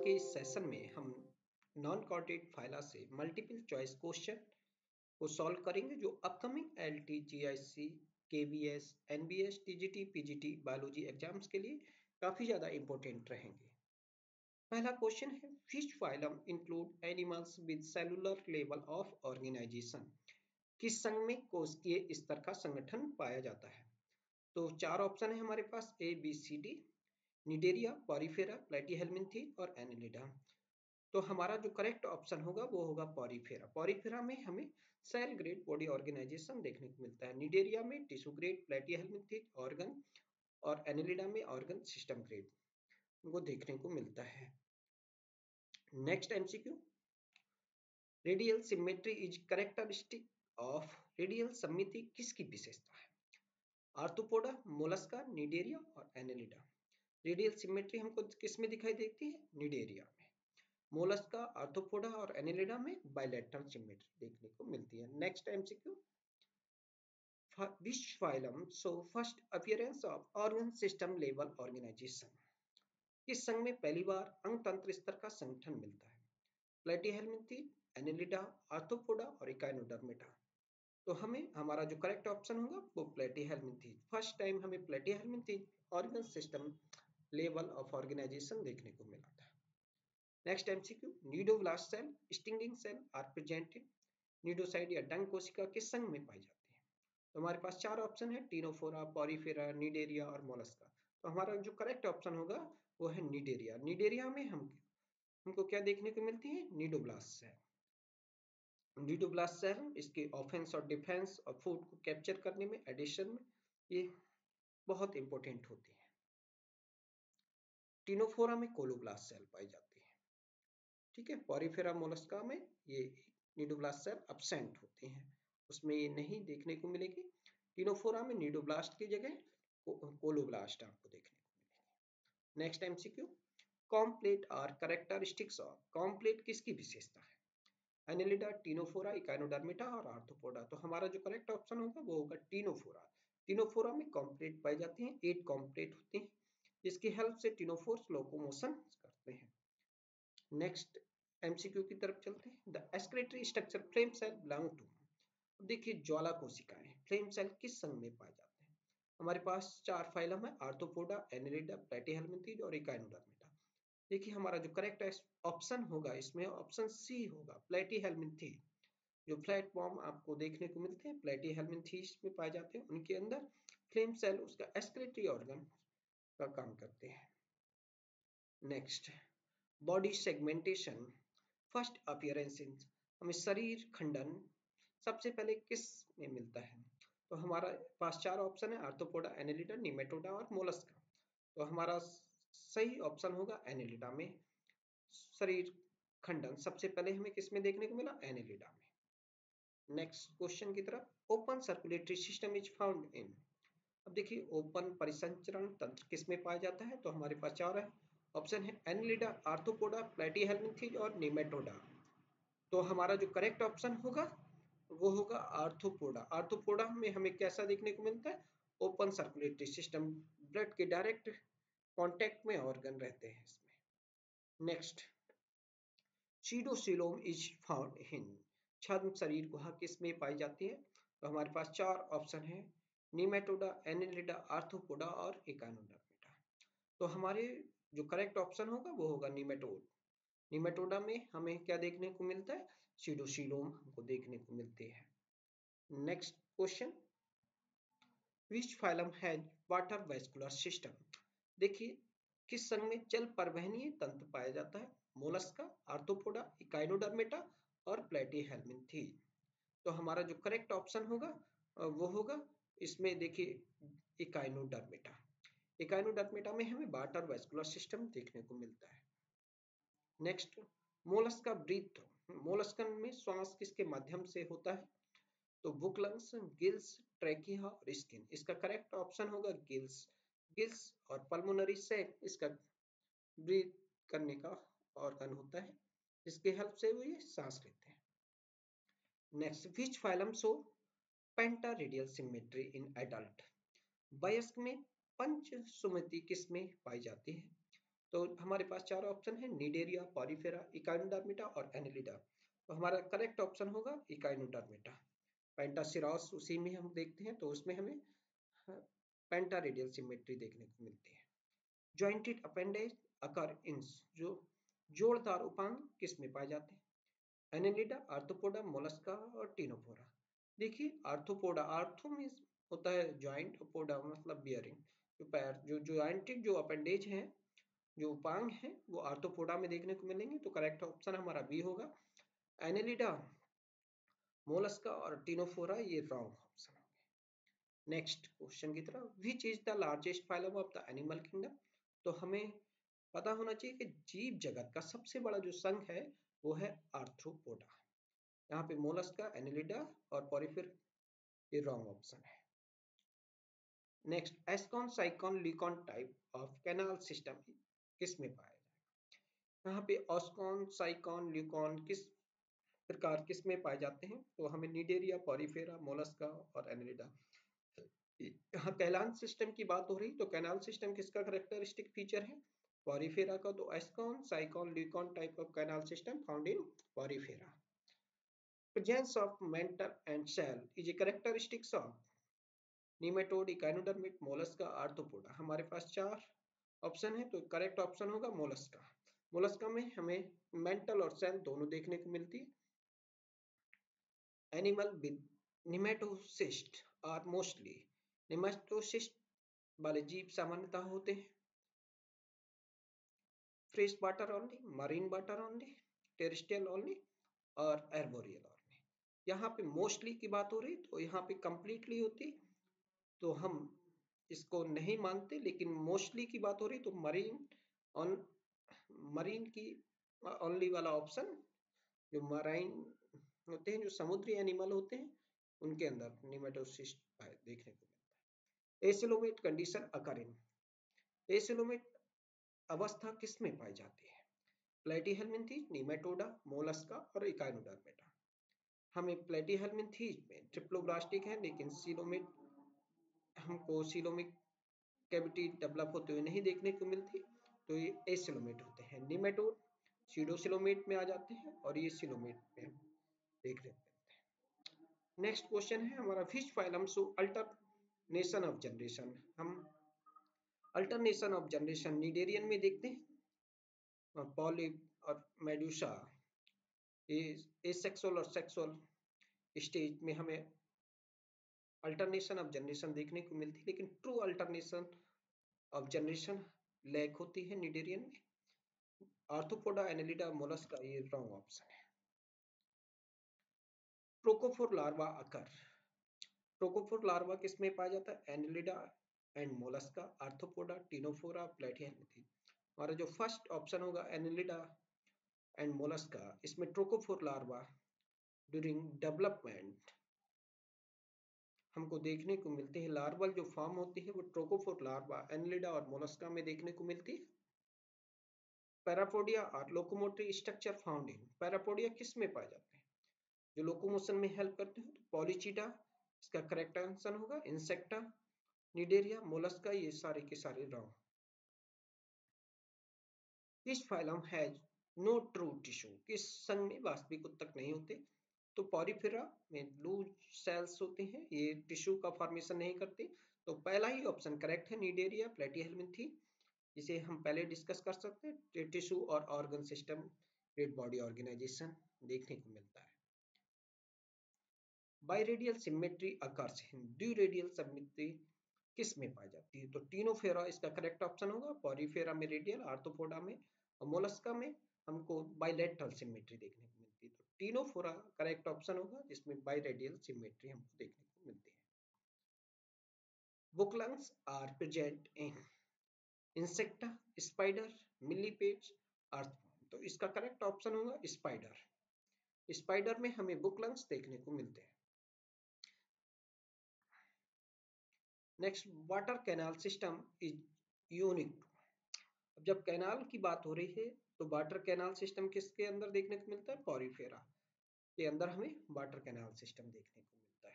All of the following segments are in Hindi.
के इस सेशन में हम नॉन कॉर्डेट फाइला से मल्टीपल चॉइस क्वेश्चन को सॉल्व करेंगे जो upcoming LT, GIC, KVS, NBS, TGT, PGT biology exams के लिए काफी ज्यादा इंपॉर्टेंट रहेंगे। पहला क्वेश्चन है, fish phylum include animals with cellular level of organisation. किस संघ में कोशिकीय स्तर का संगठन पाया जाता है? तो चार ऑप्शन है हमारे पास, A B C D, Cnidaria, Porifera, Platyhelminthes और एनेलिडा। तो हमारा जो करेक्ट ऑप्शन होगा वो होगा पॉरीफेरा। पॉरीफेरा में हमें सेल ग्रेड बॉडी ऑर्गेनाइजेशन देखने को मिलता है, निडेरिया में टिश्यू ग्रेड, प्लेटीहेल्मिन्थी ऑर्गन और एनेलिडा में ऑर्गन सिस्टम ग्रेड को देखने को मिलता है। Next MCQ, radial symmetry is characteristic of radial सममिति किसकी विशेषता है? आर्थ्रोपोडा, मोलस्का, निडेरिया और एनेलिडा। रेडियल सिमेट्री हमको किस में दिखाई देती है? निडेरिया में। मोलस्का, आर्थ्रोपोडा और एनेलिडा में बायलैटरल सिमेट्री देखने को मिलती है। Next MCQ, which phylum show first appearance of organ system level organization? किस संघ में पहली बार अंग तंत्र स्तर का संगठन मिलता है? प्लेटीहेल्मिन्थी, एनेलिडा, आर्थ्रोपोडा और इकाइनोडर्मेटा। तो हमें हमारा जो करेक्ट ऑप्शन होगा वो प्लेटीहेल्मिन्थी। फर्स्ट टाइम हमें Platyhelminthes organ system level of organisation देखने को मिला था। Next MCQ, cnidoblast cell, stinging cell are present in cnidocyte या डंक कोशिका किस संघ में पाई जाती है? तो हमारे पास चार ऑप्शन है, टीनोफोरा, पॉरीफेरा, निडेरिया और मोलस्का। तो हमारा जो करेक्ट ऑप्शन होगा वो है निडेरिया। निडेरिया में हमको क्या देखने को मिलती है? Cnidoblast cell. नीडोब्लास्ट सेल इसके ऑफेंस और डिफेंस और फूड को कैप्चर करने में, एडिशन में ये बहुत इंपॉर्टेंट होती है। टीनोफोरा में कोलोब्लास्ट सेल पाई जाती है, ठीक है। पॉरीफेरा, मोलस्का में ये नीडोब्लास्ट सेल एब्सेंट होती हैं, उसमें ये नहीं देखने को मिलेगी। टीनोफोरा में नीडोब्लास्ट की जगह कोलोब्लास्ट आपको देखने को मिलेगी। Next MCQ, comb plates are characteristics of, comb plates किसकी विशेषता है? एनेलिडा, टीनोफोरा, इकाइनोडर्मेटा और आर्थ्रोपोडा। तो हमारा जो करेक्ट ऑप्शन होगा वो होगा टीनोफोरा। टीनोफोरा में कॉम्प्लेट पाई जाती हैं, 8 कॉम्प्लेट होती हैं, जिसकी हेल्प से टीनोफोर्स लोकोमोशन करते हैं। नेक्स्ट एमसीक्यू की तरफ चलते हैं। The excretory structure flame cell belong to, देखिए ज्वाला कोशिकाएं फ्लेम सेल किस संघ में पाए जाते हैं? हमारे पास चार फाइलम है, आर्थ्रोपोडा, एनेलिडा, प्लेटीहेल्मिन्थी और इकाइनोडर्मेटा। देखिए हमारा जो करेक्ट ऑप्शन होगा इसमें ऑप्शन सी होगा, प्लेटीहेल्मिन्थी। जो फ्लैट फॉर्म आपको देखने को मिलते हैं प्लेटीहेल्मिन्थी में पाए जाते हैं, उनके अंदर फ्लेम सेल उसका एक्सक्रीटरी ऑर्गन का काम करते हैं। Next, body segmentation first appearance इन, हमें शरीर खंडन सबसे पहले किस में मिलता है? तो हमारा पास चार ऑप्शन है, आर्थ्रोपोडा, एनेलिडा, निमेटोडा और मोलस्का। तो हमारा सही ऑप्शन होगा एनेलिडा में। शरीर खंडन सबसे पहले हमें किस में देखने को मिला? एनेलिडा में। नेक्स्ट क्वेश्चन की तरफ, open circulatory system is found in, अब देखिए ओपन परिसंचरण तंत्र किस में पाया जाता है? तो हमारे पास चार है ऑप्शन है, एनेलिडा, आर्थ्रोपोडा, प्लेटीहेल्मिन्थी और निमेटोडा। तो हमारा जो करेक्ट ऑप्शन होगा वो होगा आर्थ्रोपोडा। आर्थ्रोपोडा में हमें कैसा देखने को मिलता है? ओपन सर्कुलेटरी सिस्टम, ब्लड के डायरेक्ट कांटेक्ट में ऑर्गन रहते हैं इसमें। Next, pseudocoelom is found in, छद्म शरीर गुहा किस में पाई जाती है? तो हमारे पास चार ऑप्शन है, निमेटोडा, एनेलिडा, आर्थ्रोपोडा और इकाइनोडर्मेटा। तो हमारे जो करेक्ट ऑप्शन होगा वो होगा निमेटोड। निमेटोडा में हमें क्या देखने को मिलता है? सीडोसिलोम हमको देखने को मिलते हैं। Next question, which phylum has water vascular system, देखिए किस संघ में जल परिवहनीय तंत्र पाया जाता है? मोलस्का, आर्थ्रोपोडा, इकाइनोडर्मेटा और प्लेटीहेल्मिन्थी। तो हमारा जो करेक्ट ऑप्शन होगा वो होगा इसमें देखिए इकाइनोडर्मेटा। इकाइनोडर्मेटा में हमें वाटर वेस्कुलर सिस्टम देखने को मिलता है। नेक्स्ट, मोलस्का ब्रीथ, मोलस्कन में श्वास किसके माध्यम से होता है? तो बुक लंग्स, गिल्स, ट्रैकिया और स्किन। इसका करेक्ट ऑप्शन होगा गिल्स। गिल्स और पल्मोनरी सैक इसका ब्रीथ करने का ऑर्गन होता है, जिसके हेल्प से वो ये सांस लेते हैं। Next, which phylum show penta radial symmetry in adult, वयस्क में पंच सुमति किस में पाई जाती है? तो हमारे पास चार ऑप्शन है, निडेरिया, पॉरीफेरा, इकाइनोडर्मिटा और एनेलिडा। तो हमारा करेक्ट ऑप्शन होगा इकाइनोडर्मिटा। पेंटासिरॉस उसी में हम देखते हैं, तो उसमें हमें पेंटा रेडियल सिमेट्री देखने को मिलती है। जॉइंटेड अपेंडेज अकर इन, जो जोड़दार उपांग किस में पाए जाते हैं? एनेलिडा, आर्थ्रोपोडा, मोलस्का और टिनोफोरा। देखिए आर्थ्रोपोडा, आर्थो में होता है जॉइंट, और पोडा मतलब बियरिंग, जो पैर, जो जॉइंटेड जो अपेंडेज हैं, जो उपांग हैं, वो आर्थ्रोपोडा में देखने को मिलेंगे। तो करेक्ट ऑप्शन हमारा बी होगा, एनेलिडा, मोलस्का और टिनोफोरा, ये रॉन्ग ऑप्शन होंगे। नेक्स्ट क्वेश्चन की तरफ, which is the largest phylum of the animal kingdom? तो हमें पता होना चाहिए कि जीव जगत का सबसे बड़ा जो संघ है वो है आर्थ्रोपोडा। यहाँ पे मोलस्का, एनेलिडा और पॉरीफेरा, ये रॉन्ग ऑप्शन है। Next, ascon, sycon, leucon type of canal system किस में पाया जाएगा? यहाँ पे ऑस्कॉन, साइकॉन, ल्यूकॉन किस प्रकार किस में पाए जाते हैं? तो हमें निडेरिया, पॉरीफेरा, मोलस्का और एनेलिडा। यहाँ कैनाल सिस्टम की बात हो रही, तो कैनाल सिस्टम किसका कैरेक्टरिस्टिक फीचर है? पॉरीफेरा का। तो ascon, sycon, leucon type of canal system found in Porifera. Presence of mantle and shell is a characteristics of nematode, Echinodermata, Mollusca, Arthropoda. हमारे पास चार ऑप्शन है, तो करेक्ट ऑप्शन होगा मोलस्का। मोलस्का में हमें मेंटल और सेल दोनों देखने को मिलती है। Animal with nematocyst are mostly, nematocyst वाले जीव सामान्यतः होते हैं fresh water only, marine water only, terrestrial only और एर्बोरियल ओनली। यहाँ पे मोस्टली की बात हो रही, तो यहाँ पे कंप्लीटली होती, तो हम इसको नहीं मानते, लेकिन मोस्टली की बात हो रही तो मरीन की ओनली वाला ऑप्शन, जो मराइन होते हैं, जो समुद्री एनिमल होते हैं, उनके अंदर निमेटोसिस्ट देखने को मिलता है। एसिलोमेट कंडीशन अकर इन, एसिलोमेट अवस्था किस में पाई जाती है? प्लेटीहेल्मिन्थीज, निमेटोडा, मोलस्का और इकाइनोडर्मिटा। हमें प्लेटीहेल्मिन्थीज में ट्रिप्लोब्लास्टिक है, लेकिन सीलोमेट हमको सीलोमिक कैविटी डेवलप होते हुए नहीं देखने को मिलती, तो ये एसिलोमेट होते हैं। निमेटोड सीडोसिलोमेट में आ जाते हैं और ये सिलोमेट में देखने को मिलते हैं। नेक्स्ट क्वेश्चन है हमारा, fish phylum show alternation of generation. हम अल्टरनेशन ऑफ जनरेशन निडेरियन में देखते हैं, पॉलिप और मेडुसा, एसेक्सुअल और सेक्सुअल स्टेज में हमें अल्टरनेशन ऑफ जनरेशन देखने को मिलती है, लेकिन true alternation of generation lack होती है निडेरियन में। आर्थ्रोपोडा, एनेलिडा, मोलस्का, ये रॉन्ग ऑप्शन है। Trochophore larva occur, trochophore larva किस में पाया जाता है? Annelida and Mollusca, Arthropoda, Ctenophora, Platyhelminthes. हमारा जो फर्स्ट ऑप्शन होगा एनेलिडा एंड मोलस्का, इसमें ट्रोकोफोर लार्वा ड्यूरिंग डेवलपमेंट हमको देखने को मिलते हैं। लार्वल जो फॉर्म होती है वो ट्रोकोफोर लार्वा एनेलिडा और मोलस्का में देखने को मिलती है। पैरापोडिया और locomotory structure found in, parapodia किस में पाए जाते हैं? जो लोकोमोशन में हेल्प करते हैं, तो पॉलीचीटा इसका करेक्ट आंसर होगा। इंसेक्टा, निडेरिया, मोलस्का, ये सारे के सारे wrong. This phylum has no true tissue, किस संघ में वास्तविक उत्तक नहीं होते? तो पॉरीफेरा में लूज सेल्स होते हैं, ये टिश्यू का फॉर्मेशन नहीं करते। तो पहला ही ऑप्शन करेक्ट है, निडेरिया, प्लेटिहेल्मिन्थी, जिसे हम पहले डिस्कस कर सकते हैं। टिश्यू और organ system, dead body organisation देखने को मिलता है। Biradial symmetry occurs in biradial symmetry किस में पाई जाती है? तो टिनोफेरा इसका करेक्ट ऑप्शन होगा। पॉरीफेरा में रेडियल, आर्थ्रोपोडा में और मोलस्का में हमको बाइलेटरल सिमेट्री देखने को मिलती है। तो टिनोफोरा करेक्ट ऑप्शन होगा, जिसमें बाइरेडियल सिमेट्री हमको देखने को मिलती है। Book lungs are present in Insecta, spider, millipedes, earthworm. तो इसका करेक्ट ऑप्शन होगा स्पाइडर। स्पाइडर में हमें बुक लंग्स देखने को मिलते हैं। Next, water canal system is unique. जब कैनाल की बात हो रही है, तो वाटर कैनाल सिस्टम किसके अंदर देखने को मिलता है? पॉरीफेरा के अंदर हमें वाटर कैनाल सिस्टम देखने को मिलता है।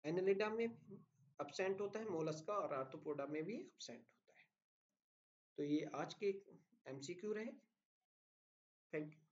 एनेलिडा में एब्सेंट होता है, मोलस्का और आर्थ्रोपोडा में भी एब्सेंट होता है। तो ये आज के MCQ रहे। Thank you.